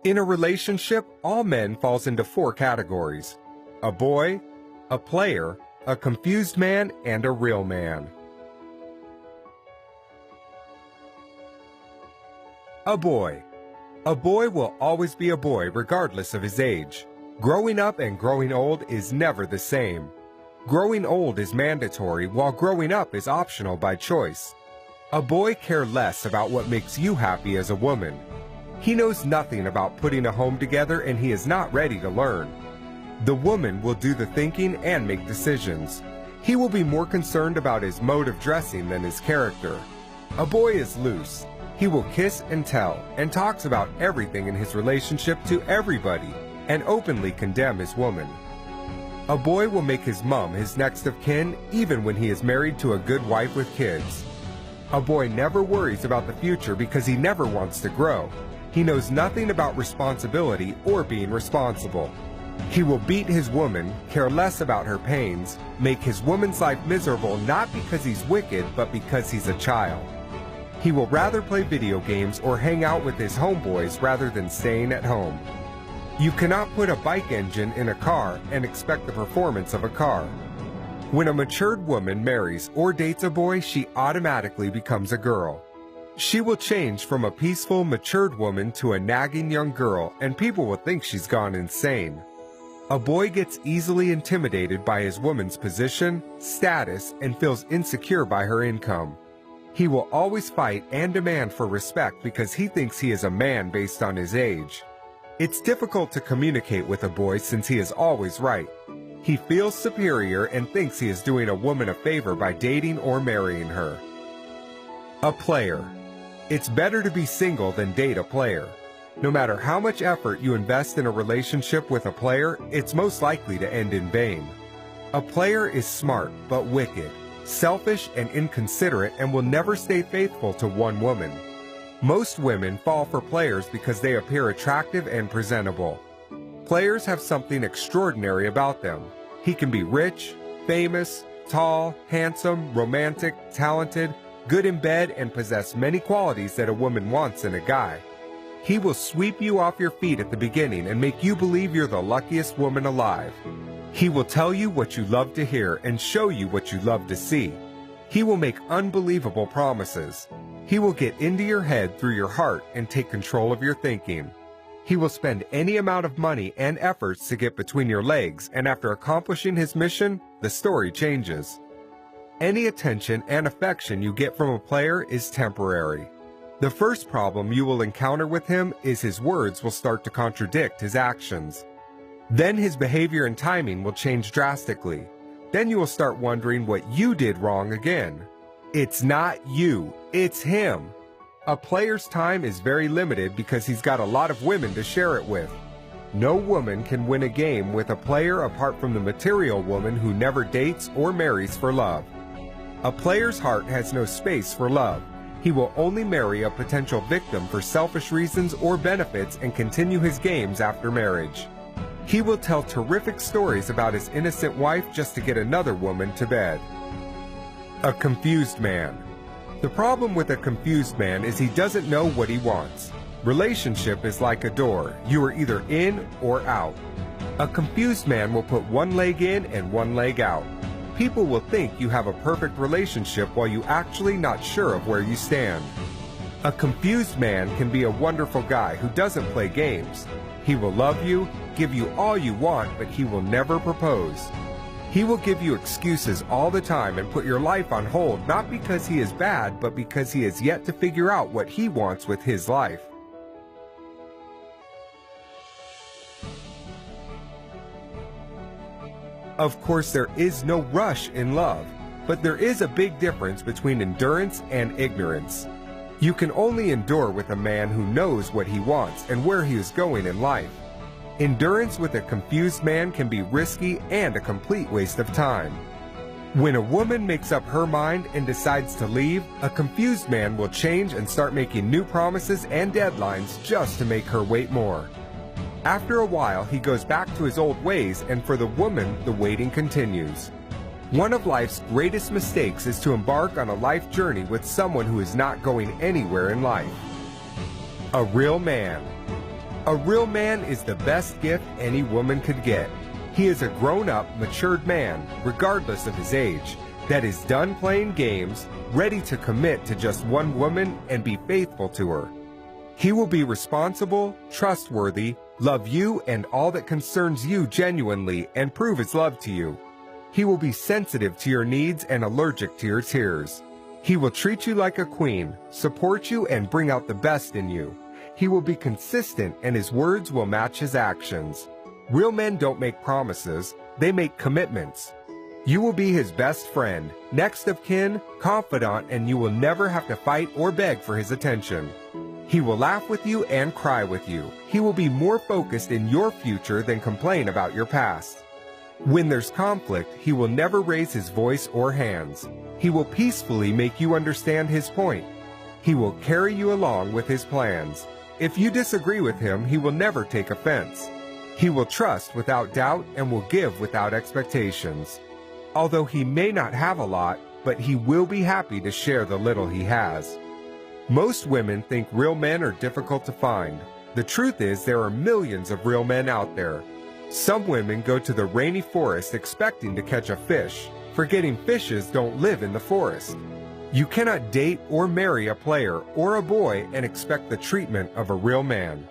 In a relationship, all men falls into four categories: a boy, a player, a confused man, and a real man. A boy. A boy will always be a boy regardless of his age. Growing up and growing old is never the same. Growing old is mandatory, while growing up is optional by choice. A boy cares less about what makes you happy as a woman. He knows nothing about putting a home together, and he is not ready to learn. The woman will do the thinking and make decisions. He will be more concerned about his mode of dressing than his character. A boy is loose. He will kiss and tell, and talks about everything in his relationship to everybody, and openly condemn his woman. A boy will make his mom his next of kin even when he is married to a good wife with kids. A boy never worries about the future because he never wants to grow. He knows nothing about responsibility or being responsible. He will beat his woman, care less about her pains, make his woman's life miserable not because he's wicked but because he's a child. He will rather play video games or hang out with his homeboys rather than staying at home. You cannot put a bike engine in a car and expect the performance of a car. When a matured woman marries or dates a boy, she automatically becomes a girl. She will change from a peaceful, matured woman to a nagging young girl, and people will think she's gone insane. A boy gets easily intimidated by his woman's position, status, and feels insecure by her income. He will always fight and demand for respect because he thinks he is a man based on his age. It's difficult to communicate with a boy since he is always right. He feels superior and thinks he is doing a woman a favor by dating or marrying her. A player. It's better to be single than date a player. No matter how much effort you invest in a relationship with a player, it's most likely to end in vain. A player is smart but wicked, selfish and inconsiderate, and will never stay faithful to one woman. Most women fall for players because they appear attractive and presentable. Players have something extraordinary about them. He can be rich, famous, tall, handsome, romantic, talented, good in bed, and possess many qualities that a woman wants in a guy. He will sweep you off your feet at the beginning and make you believe you're the luckiest woman alive. He will tell you what you love to hear and show you what you love to see. He will make unbelievable promises. He will get into your head through your heart and take control of your thinking. He will spend any amount of money and efforts to get between your legs, and after accomplishing his mission, the story changes. Any attention and affection you get from a player is temporary. The first problem you will encounter with him is his words will start to contradict his actions. Then his behavior and timing will change drastically. Then you will start wondering what you did wrong again. It's not you, it's him. A player's time is very limited because he's got a lot of women to share it with. No woman can win a game with a player apart from the material woman who never dates or marries for love. A player's heart has no space for love. He will only marry a potential victim for selfish reasons or benefits and continue his games after marriage. He will tell terrific stories about his innocent wife just to get another woman to bed. A confused man. The problem with a confused man is he doesn't know what he wants. Relationship is like a door. You are either in or out. A confused man will put one leg in and one leg out. People will think you have a perfect relationship while you actually not sure of where you stand. A confused man can be a wonderful guy who doesn't play games. He will love you, give you all you want, but he will never propose. He will give you excuses all the time and put your life on hold, not because he is bad, but because he has yet to figure out what he wants with his life. Of course, there is no rush in love, but there is a big difference between endurance and ignorance. You can only endure with a man who knows what he wants and where he is going in life. Endurance with a confused man can be risky and a complete waste of time. When a woman makes up her mind and decides to leave, a confused man will change and start making new promises and deadlines just to make her wait more. After a while, he goes back to his old ways, and for the woman, the waiting continues. One of life's greatest mistakes is to embark on a life journey with someone who is not going anywhere in life. A real man. A real man is the best gift any woman could get. He is a grown-up, matured man, regardless of his age, that is done playing games, ready to commit to just one woman and be faithful to her. He will be responsible, trustworthy, love you and all that concerns you genuinely, and prove his love to you. He will be sensitive to your needs and allergic to your tears. He will treat you like a queen, support you, and bring out the best in you. He will be consistent, and his words will match his actions. Real men don't make promises, they make commitments. You will be his best friend, next of kin, confidant, and you will never have to fight or beg for his attention. He will laugh with you and cry with you. He will be more focused in your future than complain about your past. When there's conflict, he will never raise his voice or hands. He will peacefully make you understand his point. He will carry you along with his plans. If you disagree with him, he will never take offense. He will trust without doubt and will give without expectations. Although he may not have a lot, but he will be happy to share the little he has. Most women think real men are difficult to find. The truth is there are millions of real men out there. Some women go to the rainy forest expecting to catch a fish, forgetting fishes don't live in the forest. You cannot date or marry a player or a boy and expect the treatment of a real man.